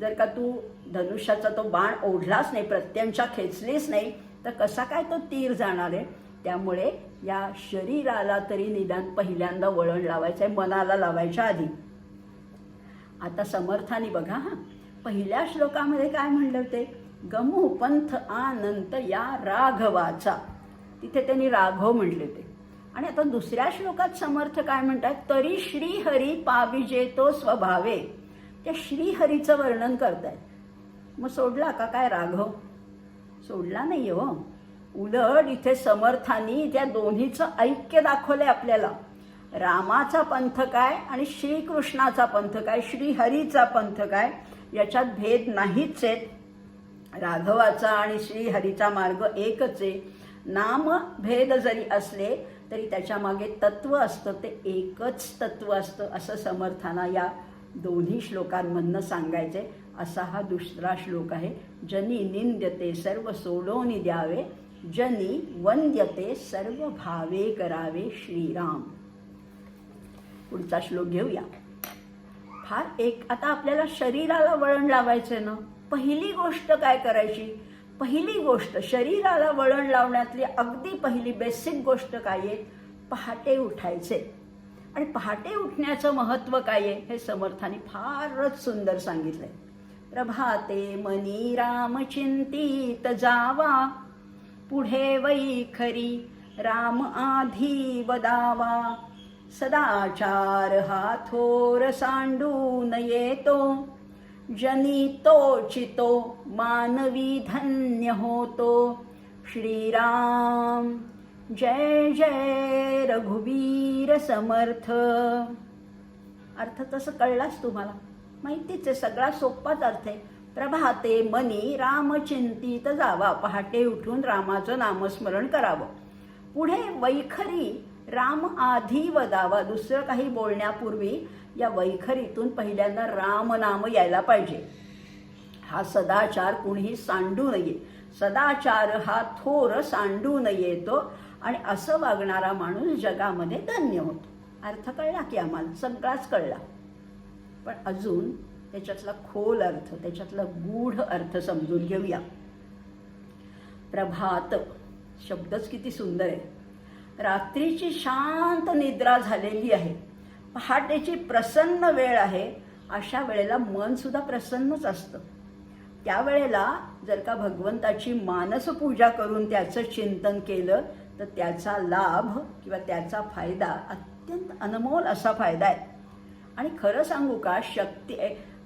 जर का तू धनुष्याचा तो बाण ओढलाच नाही, प्रत्यंचा खेचलीच नाही, तर कसा काय तो तीर जाणार आहे. त्यामुळे या शरीराला तरी निदान पहिल्यांदा वळण लावायचं आहे, मनाला लावायच्या आधी. आता समर्थानी बघा, पहिल्या श्लोकामध्ये काय म्हणलं होते, गमू पंथ आनंत या राघवाचा. तिथे त्यांनी राघव म्हणले होते. आणि आता दुसऱ्या श्लोकात समर्थ काय म्हणतात, तरी श्रीहरी पाविजे तो स्वभावे. त्या श्रीहरीचं वर्णन करतायत. मग सोडला का काय राघव? सोडला नाही हो. उलट इथे समर्थांनी त्या दोन्हीचं ऐक्य दाखवलंय आपल्याला. रामाचा पंथ काय आणि श्रीकृष्णाचा पंथ काय, श्रीहरीचा पंथ काय, याच्यात भेद नाहीच आहेत. राघवाचा आणि श्रीहरीचा मार्ग एकच आहे. नाम भेद जरी असले तरी त्याच्या मागे तत्व असतं, ते एकच तत्व असतं, असं समर्थांना या दोन्ही श्लोकांमधनं सांगायचे. असा हा दुसरा श्लोक आहे. जनी निंद्यते सर्व सोडोनी द्यावे, जनी वंद्यते सर्व भावे करावे श्रीराम. पुढचा श्लोक घेऊया. फार एक आता आपल्याला शरीराला वळण लावायचंय ना. पहिली गोष्ट काय करायची? पहिली गोष्ट शरीराला वळण लावण्यातली अगदी पहिली बेसिक गोष्ट काय आहे? पहाटे उठायचे. आणि पहाटे उठण्याचं महत्त्व काय आहे हे समर्थांनी फारच सुंदर सांगितलंय. प्रभाते मनी राम चिंतित जावा, पुढे वैखरी राम आधी वदावा, सदाचार हा थोर सांडून येतो, जनी तो चितो मानवी धन्य होतो. श्रीराम जय जय रघुवीर समर्थ. अर्थ तसं कळलाच तुम्हाला, माहितीच आहे, सगळा सोपाच अर्थ आहे. प्रभाते मनी राम चिंतित जावा, पहाटे उठून रामाचं नामस्मरण करावं. पुढे वैखरी राम आधी वदावा, दुसरं काही बोलण्यापूर्वी या वैखरीतून पहिल्यांदा रामनाम यायला पाहिजे. हा सदाचार कुणीही सांडू नये. सदाचार हा थोर सांडून येतो आणि असं वागणारा माणूस जगामध्ये धन्य होतो. अर्थ कळला की आम्हाला सगळाच कळला. पण अजून त्याच्यातला खोल अर्थ, त्याच्यातला गूढ अर्थ समजून घेऊया. प्रभात शब्दच किती सुंदर आहे. रात्रीची शांत निद्रा झालेली आहे, पहाटेची प्रसन्न वेळ आहे. अशा वेळेला मन सुद्धा प्रसन्नच असतं. त्यावेळेला जर का भगवंताची मानसपूजा करून त्याचं चिंतन केलं तर त्याचा लाभ किंवा त्याचा फायदा अत्यंत अनमोल असा फायदा आहे. आणि खरं सांगू का, शक्ती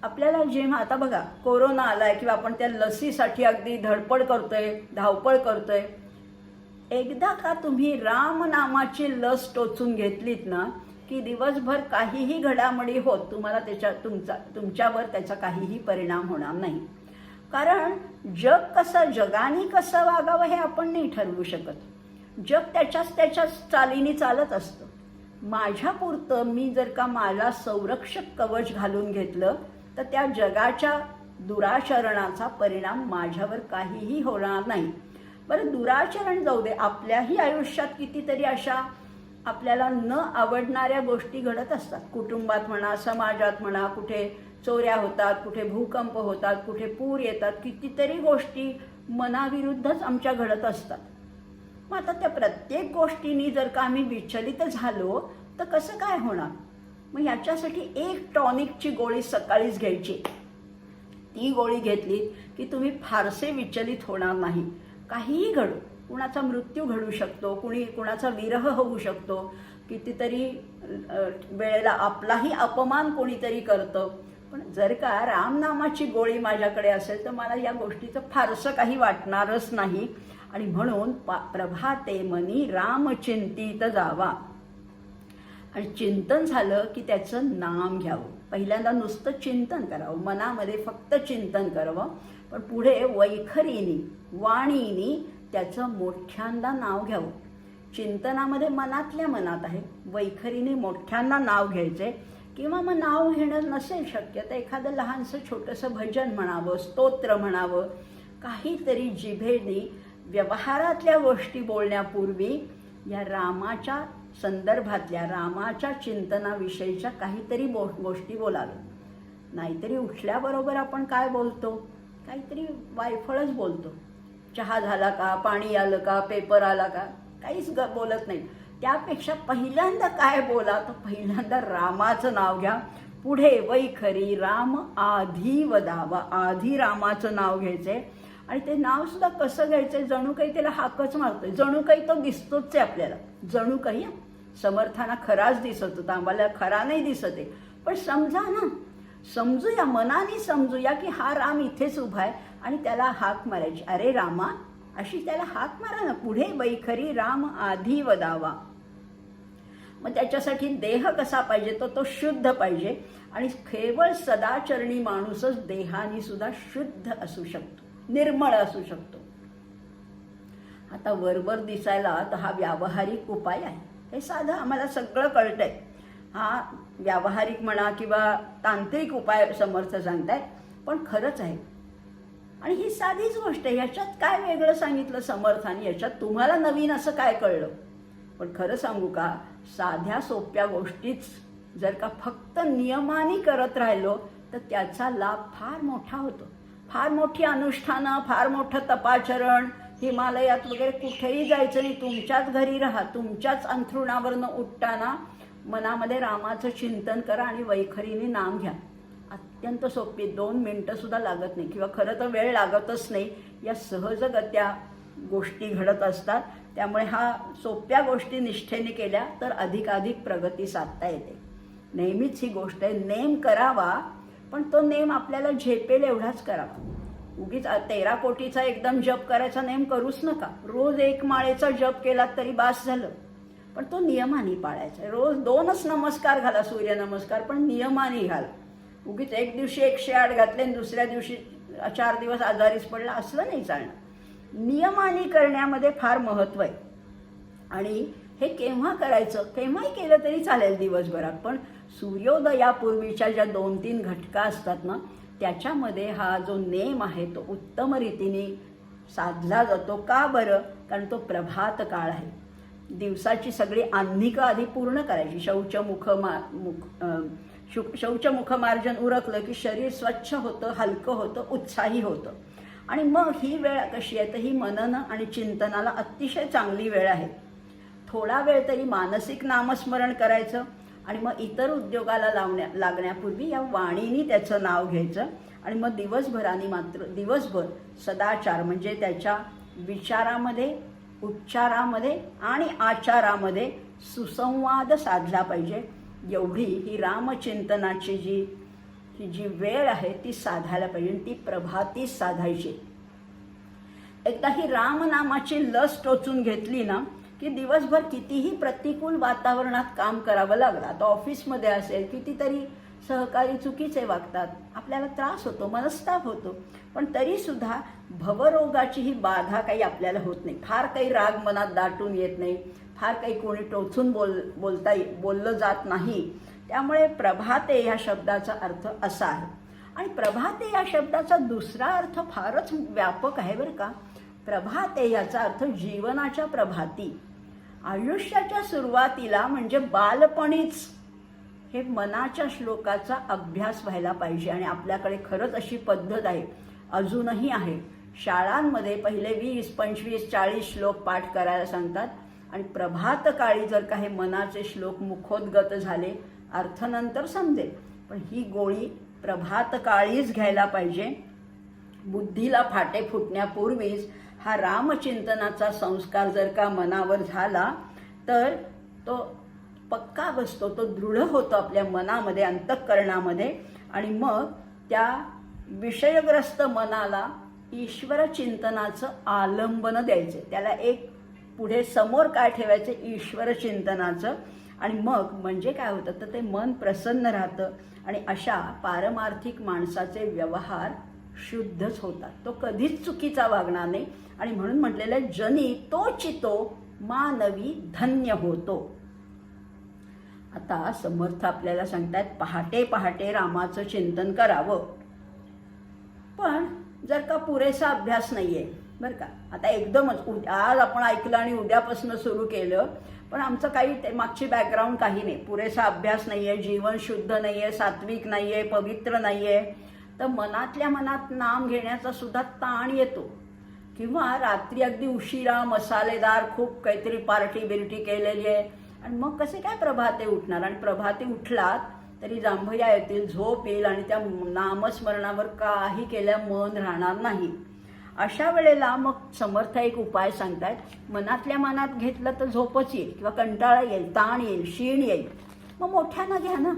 आपल्याला जेव्हा आता बघा कोरोना आलाय किंवा आपण त्या लसीसाठी अगदी धडपड करतोय, धावपळ करतोय, एकदा का तुम्ही रामनामाची लस टोचून घेतलीत ना की दिवसभर काहीही घडामोडी होत तुम्हाला तुमच्यावर त्याचा काहीही परिणाम होणार नाही. कारण जगाने कसं वागावं हे आपण नाही ठरवू शकत. जग त्याच्याच चालीने चालत असतं. माझ्यापुरतं मी जर का मला संरक्षक कवच घालून घेतलं तर त्या जगाच्या दुराचरणाचा परिणाम माझ्यावर काहीही होणार नाही. बरं, दुराचरण जाऊ दे, आपल्याही आयुष्यात कितीतरी अशा आपल्याला न आवडणाऱ्या गोष्टी घडत असतात. कुटुंबात म्हणा, समाजात म्हणा, कुठे चोऱ्या होतात, कुठे भूकंप होतात, कुठे पूर येतात, कितीतरी गोष्टी मनाविरुद्धच आमच्या घडत असतात. मग आता त्या प्रत्येक गोष्टींनी जर का आम्ही विचलित झालो तर कसं काय होणार? मग याच्यासाठी एक टॉनिकची गोळी सकाळीच घ्यायची. ती गोळी घेतली की तुम्ही फारसे विचलित होणार नाही. काहीही घडू, कुणाचा मृत्यू घडू शकतो, कुणाचा विरह होऊ शकतो, कितीतरी वेळेला आपलाही अपमान कोणीतरी करतं. पण जर का रामनामाची गोळी माझ्याकडे असेल तर मला या गोष्टीचं फारसं काही वाटणारच नाही. आणि म्हणून प्रभाते मनी रामचिंतित जावा. आणि चिंतन झालं की त्याचं नाम घ्यावं. पहिल्यांदा नुसतं चिंतन करावं, मनामध्ये फक्त चिंतन करावं, पण पुढे वैखरीनी वाणीनी त्याचं मोठ्यांदा नाव घ्यावं. चिंतनामध्ये मनातल्या मनात आहे, वैखरीने मोठ्यांदा नाव घ्यायचे. किंवा मग नाव घेणं नसेल शक्य तर एखादं लहानसं छोटंसं भजन म्हणावं, स्तोत्र म्हणावं. काहीतरी जिभेने व्यवहारातल्या गोष्टी बोलण्यापूर्वी या रामाच्या संदर्भातल्या, रामाच्या चिंतनाविषयीच्या काहीतरी गोष्टी बोलाव्या. नाहीतरी उठल्याबरोबर आपण काय बोलतो, काहीतरी वायफळच बोलतो. चहा झाला का, पाणी आलं का, पेपर आला का, काहीच बोलत नाही. त्यापेक्षा पहिल्यांदा काय बोला, तर पहिल्यांदा रामाचं नाव घ्या. पुढे वैखरी राम आधी वदावा, आधी रामाचं नाव घ्यायचंय. आणि ते नाव सुद्धा कसं घ्यायचंय, जणू काही त्याला हाकच मारतोय, जणू काही तो दिसतोच आहे आपल्याला. जणू काही समर्थांना खराच दिसत होता, आम्हाला खरा नाही दिसत आहे, पण समजा ना, समजूया, मनाने समजूया की हा राम इथेच उभा आहे आणि त्याला हाक मारायची. अरे रामा, अशी त्याला हाक मारा ना. पुढे वैखरी राम आधी वदावा. मग त्याच्यासाठी देह कसा पाहिजे, तो शुद्ध पाहिजे. आणि केवळ सदाचरणी माणूसच देहाने सुद्धा शुद्ध असू शकतो, निर्मळ असू शकतो. आता वरवर दिसायला तर हा व्यावहारिक उपाय आहे, हे साधं आम्हाला सगळं कळतंय. हा व्यावहारिक म्हणा किंवा तांत्रिक उपाय समर्थ सांगतायत, पण खरंच आहे. आणि ही साधीच गोष्ट आहे, याच्यात काय वेगळं सांगितलं समर्थाने, याच्यात तुम्हाला नवीन असं काय कळलं? पण खरं सांगू का, साध्या सोप्या गोष्टीच जर का फक्त नियमाने करत राहिलो तर त्याचा लाभ फार मोठा होतो. फार मोठी अनुष्ठानं, फार मोठं तपाचरण, हिमालयात वगैरे कुठेही जायचं नाही. तुमच्याच घरी राहा, तुमच्याच अंथरुणावरनं उठताना मनामध्ये रामाचं चिंतन करा आणि वैखरीने नाम घ्या. अत्यंत सोपी, 2 मिनिटं सुद्धा लागत नाही, किंवा खरं तर वेळ लागतच नाही. या सहजगत्या गोष्टी घडत असतात. त्यामुळे हा सोप्या गोष्टी निष्ठेने केल्या तर अधिकाधिक प्रगती साधता येते. नेहमीच ही गोष्ट आहे, नेम करावा, पण तो नेम आपल्याला झेपेल एवढाच करावा. उगीच 13 कोटीचा एकदम जप करायचा नेम करूच नका. रोज 1 माळेचा जप केला तरी बास झालं, पण तो नियमाने पाळायचा. रोज 2च नमस्कार घाला, सूर्यनमस्कार, पण नियमाने घाला. उगीच एक दिवशी 108 घातले आणि दुसऱ्या दिवशी 4 दिवस आजारीच पडला, असलं नाही चालणार. नियमाने करण्यामध्ये फार महत्त्व आहे. आणि हे केव्हा करायचं, केव्हाही केलं तरी चालेल दिवसभरात, पण सूर्योदयापूर्वीच्या ज्या 2-3 घटका असतात ना, त्याच्यामध्ये हा जो नेम आहे तो उत्तम रीतीने साधला जातो. का बरं? कारण तो प्रभात काळ आहे. दिवसाची सगळी आन्निकं आधी पूर्ण करायची. शौच मुखमार्जन उरकलं की शरीर स्वच्छ होतं, हलकं होतं, उत्साही होतं. आणि मग ही वेळ कशी आहे, तर ही मनन आणि चिंतनाला अतिशय चांगली वेळ आहे. थोडा वेळ तरी मानसिक नामस्मरण करायचं आणि मग इतर उद्योगाला लागण्यापूर्वी या वाणीने त्याचं नाव घ्यायचं. आणि मग दिवसभर सदाचार म्हणजे त्याच्या विचारामध्ये उच्चारामध्ये आणि आचारामध्ये सुसंवाद साधला पाहिजे. एवढी ही रामचिंतनाची ही जी वेळ आहे ती साधायला पाहिजे. ती प्रभातीच साधायची. एकदा ही रामनामाची लस टोचून घेतली ना की दिवसभर कितीही प्रतिकूल वातावरणात काम करावं लागलं. आता ऑफिसमध्ये असेल कितीतरी सहकारी चुकीचे वागतात, आपल्याला त्रास होतो, मनस्ताप होतो, पण तरीसुद्धा भवरोगाची ही बाधा काही आपल्याला होत नाही. फार काही राग मनात दाटून येत नाही, फार काही कोणी टोचून बोललं जात नाही. त्यामुळे प्रभाते ह्या शब्दाचा अर्थ असा आहे. आणि प्रभाते या शब्दाचा दुसरा अर्थ फारच व्यापक आहे बरं का. प्रभाते याचा अर्थ जीवनाच्या प्रभाती, आयुष्याच्या सुरुवातीला म्हणजे बालपणीच हे मनाच्या श्लोकाचा अभ्यास व्हायला पाहिजे. आणि आपल्याकडे खरंच अशी पद्धत आहे, अजूनही आहे. शाळांमध्ये पहिले 20, 25, 40 श्लोक पाठ करायला सांगतात. आणि प्रभात काळी जर का हे मनाचे श्लोक मुखोद्गत झाले, अर्थ नंतर समजेल, पण ही गोळी प्रभात काळीच घ्यायला पाहिजे. बुद्धीला फाटे फुटण्यापूर्वीच हा रामचिंतनाचा संस्कार जर का मनावर झाला तर तो पक्का बसतो, तो दृढ होतो आपल्या मनामध्ये, अंतःकरणामध्ये. आणि मग त्या विषयग्रस्त मनाला ईश्वर चिंतनाचं आलंबन द्यायचं. त्याला एक पुढे समोर काय ठेवायचं, ईश्वर चिंतनाचं. आणि मग म्हणजे काय होतं तर ते मन प्रसन्न राहतं. आणि अशा पारमार्थिक माणसाचे व्यवहार शुद्धच होतात, तो कधीच चुकीचा वागणार नाही. आणि म्हणून म्हटलेलं आहे, जनी तो चितो मानवी धन्य होतो. आता समर्थ आपल्याला सांगतात पहाटे पहाटे रामाचं चिंतन करावं. पण जर का पुरेसा अभ्यास नाहीये बरं का, आता एकदमच आज आपण ऐकलं आणि उद्यापासून सुरू केलं, पण आमचं काही मागची बॅकग्राऊंड काही नाही, पुरेसा अभ्यास नाहीये, जीवन शुद्ध नाहीये, सात्विक नाहीये, पवित्र नाहीये, तर मनातल्या मनात नाम घेण्याचा सुद्धा ताण येतो. किंवा रात्री अगदी उशिरा मसालेदार खूप काहीतरी पार्टी बिर्टी केलेली आहे आणि मग कसे काय प्रभाते उठणार. आणि प्रभाते उठलात तरी जांभया येतील, झोप येईल आणि त्या नामस्मरणावर काही केल्या मन राहणार नाही. अशा वेळेला मग समर्थ एक उपाय सांगतायत, मनातल्या मनात घेतलं तर झोपच येईल किंवा कंटाळा येईल, ताण येईल, शीण येईल, मग मोठ्यानं घ्या ना,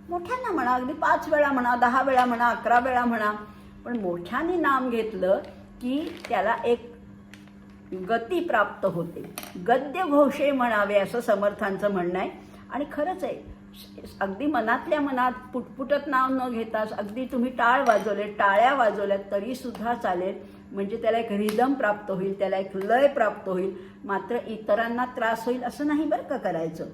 मोठ्यानं म्हणा, अगदी 5 वेळा म्हणा, 10 वेळा म्हणा, 11 वेळा म्हणा, पण मोठ्याने नाम घेतलं की त्याला एक गती प्राप्त होते. गद्य घोषे म्हणावे असं समर्थांचं म्हणणं आहे. आणि खरंच आहे, अगदी मनातल्या मनात पुटपुटत नाव न घेताच अगदी तुम्ही टाळ्या वाजवल्यात तरी सुद्धा चालेल, म्हणजे त्याला एक रिदम प्राप्त होईल, त्याला एक लय प्राप्त होईल. मात्र इतरांना त्रास होईल असं नाही बरं का करायचं.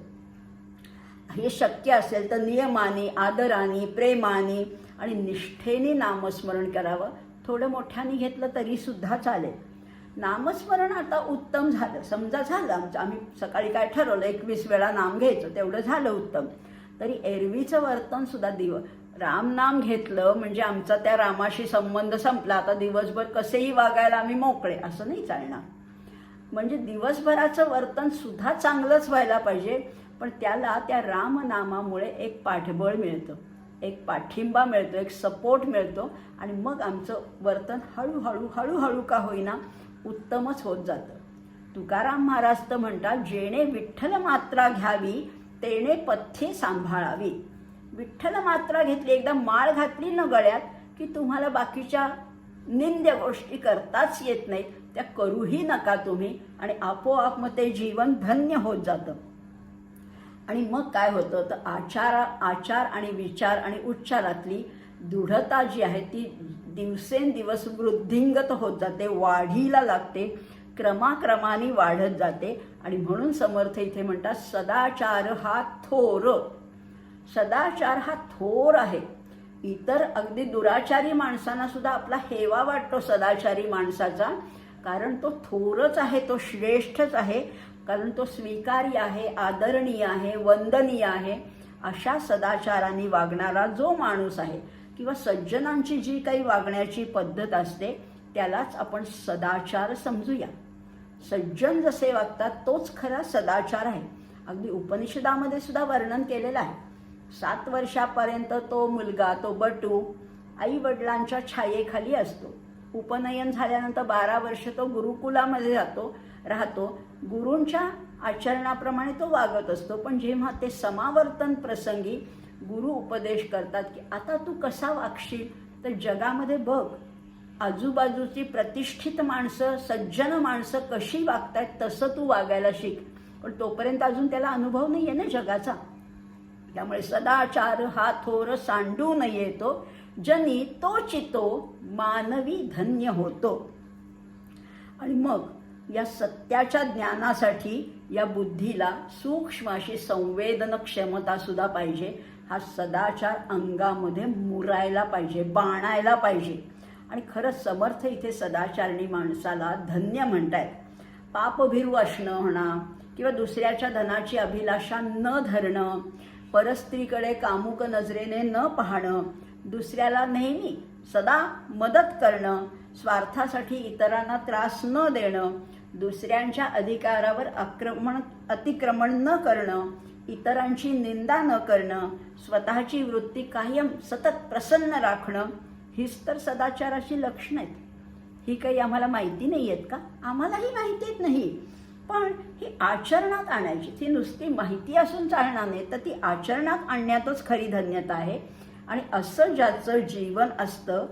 हे शक्य असेल तर नियमाने, आदराने, प्रेमाने आणि निष्ठेने नामस्मरण करावं. थोडं मोठ्याने घेतलं तरी सुद्धा चालेल. नामस्मरण आता उत्तम झालं, समजा झालं आमचं, आम्ही सकाळी काय ठरवलं 21 वेळा नाम घ्यायचं, तेवढं झालं उत्तम. तरी एरवीचं वर्तन सुद्धा रामनाम घेतलं म्हणजे आमचा त्या रामाशी संबंध संपला, आता दिवसभर कसेही वागायला आम्ही मोकळे असं नाही चालणार. म्हणजे दिवसभराचं वर्तन सुद्धा चांगलंच व्हायला पाहिजे, पण त्याला त्या रामनामामुळे एक पाठबळ मिळतं, एक पाठिंबा मिळतो, एक सपोर्ट मिळतो. आणि मग आमचं वर्तन हळूहळू का होईना उत्तमच होत जातं. तुकाराम महाराज तर म्हणतात, जेणे विठ्ठल मात्रा घ्यावी तेणे पथ्ये सांभाळावी. विठ्ठल मात्रा घेतली, एकदा माळ घातली न गळ्यात की तुम्हाला बाकीच्या निंद्य गोष्टी करताच येत नाहीत, त्या करूही नका तुम्ही. आणि आपोआप मग ते जीवन धन्य होत जातं. आणि मग काय होतं तर आचार आणि विचार आणि उच्चारातली दृढता जी आहे ती दिवसेंदिवस वृद्धिंगत होत जाते, वाढीला लागते, क्रमाक्रमाने वाढत जाते. आणि म्हणून समर्थ इथे म्हणतात, सदाचार हा थोर. सदाचार हा थोर आहे. इतर अगदी दुराचारी माणसांना सुद्धा आपला हेवा वाटतो सदाचारी माणसाचा, कारण तो थोरच आहे, तो श्रेष्ठच आहे, कारण तो स्वीकार्य आहे, आदरणीय आहे, वंदनीय आहे. अशा सदाचाराने वागणारा जो माणूस आहे किंवा सज्जनांची जी काही वागण्याची पद्धत असते त्यालाच आपण सदाचार समजूया. सज्जन जसे वागतात तोच खरा सदाचार आहे. अगदी उपनिषदामध्ये सुद्धा वर्णन केलेलं आहे. 7 वर्षापर्यंत तो मुलगा, तो बटू आई वडिलांच्या छायेखाली असतो. उपनयन झाल्यानंतर 12 वर्ष तो गुरुकुलामध्ये राहतो. गुरूंच्या आचरणाप्रमाणे तो वागत असतो. पण जेव्हा ते समावर्तन प्रसंगी गुरु उपदेश करतात की आता तू कसा वागशील, तर जगामध्ये बघ आजूबाजूची प्रतिष्ठित माणसं, सज्जन माणसं कशी वागतायत तसं तू वागायला शिक. पण तोपर्यंत अजून त्याला अनुभव नाही आहे ना जगाचा. त्यामुळे सदाचार हा थोर सांडू नये तो, जनी तो चितो मानवी धन्य होतो. आणि मग या सत्याच्या ज्ञानासाठी या बुद्धीला सूक्ष्म अशी संवेदन क्षमता सुद्धा पाहिजे. हा सदाचार अंगामध्ये मुरायला पाहिजे, बाणायला पाहिजे. आणि खरंच समर्थ इथे सदाचारणी माणसाला धन्य म्हणतायत. पापभीरू असणं म्हणा किंवा दुसऱ्याच्या धनाची अभिलाषा न धरणं, परस्त्रीकडे कामुक नजरेने न पाहणं, दुसऱ्याला नेहमी सदा मदत करणं, स्वार्थासाठी इतरांना त्रास न देणं, दुसऱ्यांच्या अधिकारावर अतिक्रमण न करणं, इतरांची निंदा न करणं, स्वतःची वृत्ती कायम सतत प्रसन्न राखणं, हीच तर सदाचाराची लक्षणं आहेत. ही काही आम्हाला माहिती नाही आहेत का? आम्हालाही माहितीच नाही, पण ही आचरणात आणायची. ती नुसती माहिती असून चालणार नाही, तर ती आचरणात आणण्यातच खरी धन्यता आहे. आणि असं ज्याचं जीवन असतं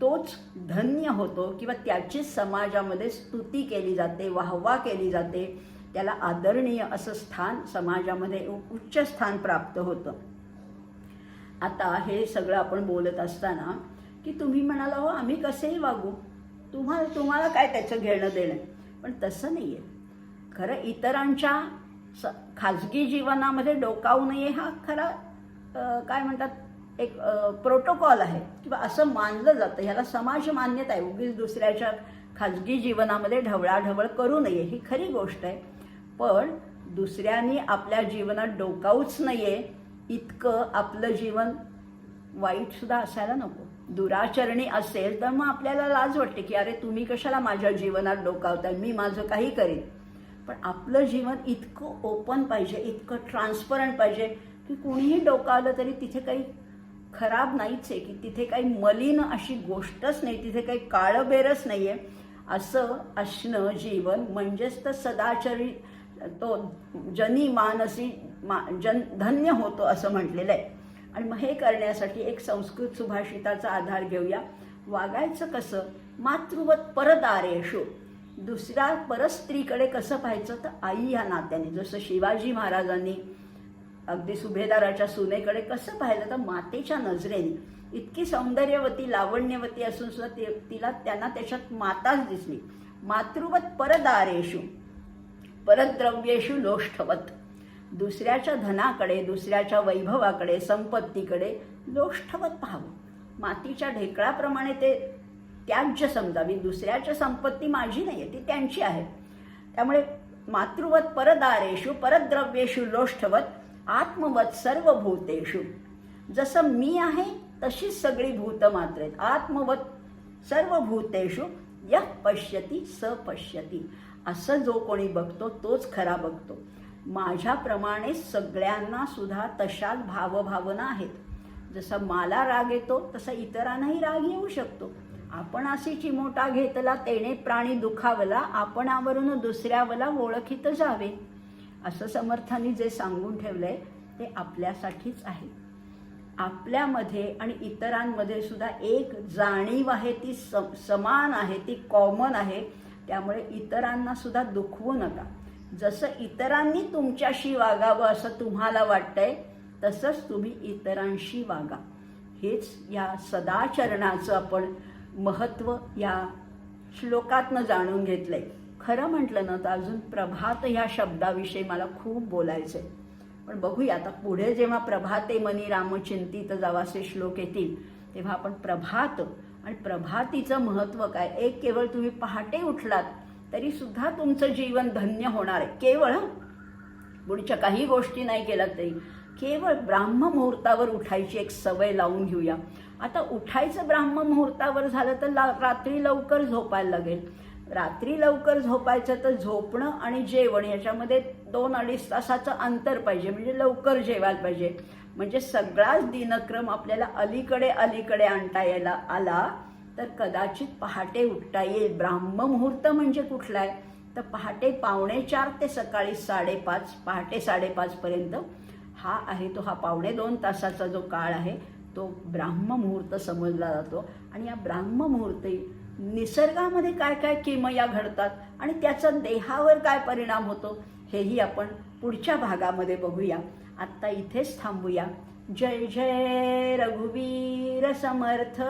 तोच धन्य होतो किंवा त्याची समाजामध्ये स्तुती केली जाते, वाहवा केली जाते. त्याला आदरणीय असं स्थान समाजामध्ये, उच्च स्थान प्राप्त होतं. आता हे सगळं आपण बोलत असताना की तुम्ही म्हणाला हो आम्ही कसेही वागू, तुम्हाला काय त्याचं घेणं देणं. पण तसं नाही आहे. खरं इतरांच्या खाजगी जीवनामध्ये डोकावू नये हा खरा काय म्हणतात एक प्रोटोकॉल आहे किंवा असं मानलं जातं. ह्याला समाज मान्यता आहे. उगीच दुसऱ्याच्या खाजगी जीवनामध्ये ढवळाढवळ करू नये ही खरी गोष्ट आहे. पण दुसऱ्यांनी आपल्या जीवनात डोकावूच नये इतकं आपलं जीवन वाईटसुद्धा असायला नको. दुराचरणी असेल तर मग आपल्याला लाज वाटते की अरे तुम्ही कशाला माझ्या जीवनात डोकावताय, मी माझं काही करीन. पण आपलं जीवन इतकं ओपन पाहिजे, इतकं ट्रान्सपरंट पाहिजे की कुणीही डोकावलं तरी तिथे काही खराब नाहीच आहे, की तिथे काही मलिन अशी गोष्टच नाही, तिथे काही काळबेरच नाही आहे. असं असणं जीवन म्हणजेच तर सदाचरी तो जनी मानसी धन्य होतो असं म्हटलेलं आहे. आणि मग हे करण्यासाठी एक संस्कृत सुभाषिताचा आधार घेऊया. वागायचं कसं? मातृवत परदारेषु. दुसऱ्या परस्त्रीकडे कसं पाहायचं? तर आई या नात्याने. जसं शिवाजी महाराजांनी अगदी सुभेदाराच्या सुनेकडे कसं पाहिलं? तर मातेच्या नजरेने. इतकी सौंदर्यवती लावण्यवती असून सुद्धा त्यांना त्याच्यात माताच दिसली. मातृवत परदारेषु परद्रव्येषु लोष्ठवत. दुसऱ्याच्या धनाकडे, दुसऱ्याच्या वैभवाकडे, संपत्तीकडे लोष्ठवत पाहावं. मातीच्या ढेकळाप्रमाणे ते त्याज्य समजावी. दुसऱ्याच्या संपत्ती माझी नाही आहे, ती त्यांची आहे. त्यामुळे मातृवत परदारेषु परद्रव्येषु लोष्ठवत आत्मवत सर्व भूतेषु. जसं मी आहे तशीच सगळी भूत मात्र आहेत. आत्मवत सर्व भूतेषु यः पश्यति स पश्यति. असं जो कोणी बघतो तोच खरा बघतो. माझ्याप्रमाणे सगळ्यांना सुद्धा तशाच भावभावना आहेत. जसं मला राग येतो तसा इतरांनाही राग येऊ शकतो. आपण अशी चिमोटा घेतला तेणे प्राणी दुखावला, आपणावरून दुसऱ्यावला ओळखीत जावे. असं समर्थांनी जे सांगून ठेवलंय ते आपल्यासाठीच आहे. आपल्यामध्ये आणि इतरांमध्ये सुद्धा एक जाणीव आहे, ती समान आहे, ती कॉमन आहे. त्यामुळे इतरांना सुद्धा दुखवू नका. जसं इतरांनी तुमच्याशी वागावं असं तुम्हाला वाटतंय तसंच तुम्ही इतरांशी वागा. हेच या सदाचरणाचं आपण महत्त्व या श्लोकातनं जाणून घेतलंय. खरं म्हटलं ना तर अजून प्रभात ह्या शब्दाविषयी मला खूप बोलायचं आहे. पण बघूया आता पुढे जेव्हा प्रभाते मनी रामचिंतित जावासे श्लोक येतील तेव्हा आपण प्रभात आणि प्रभातीचं महत्त्व काय. एक केवळ तुम्ही पहाटे उठलात तरी सुद्धा तुमचं जीवन धन्य होणार आहे. केवळ पुढच्या काही गोष्टी नाही केलात तरी केवळ ब्राह्ममुहूर्तावर उठायची एक सवय लावून घेऊया. आता उठायचं ब्राह्ममुहूर्तावर झालं तर रात्री लवकर झोपायला लागेल. रात्री लवकर झोपायचं तर झोपणं आणि जेवण याच्यामध्ये 2-2.5 तासाचं अंतर पाहिजे. म्हणजे लवकर जेवायला पाहिजे. म्हणजे सगळाच दिनक्रम आपल्याला अलीकडे आणता यायला आला तर कदाचित पहाटे उठता येईल. ब्राह्ममुहूर्त म्हणजे कुठला आहे तर पहाटे 4:45 ते सकाळी 5:30, पहाटे 5:30 पर्यंत हा आहे तो. हा 2.25 तासाचा जो काळ आहे तो ब्राह्ममुहूर्त समजला जातो. आणि या ब्राह्ममुहूर्ती निसर्गामध्ये काय काय किमया घडतात आणि त्याचा देहावर काय परिणाम होतो हेही आपण पुढच्या भागामध्ये बघूया. आत्ता इथेच थांबूया. जय जय रघुवीर समर्थ.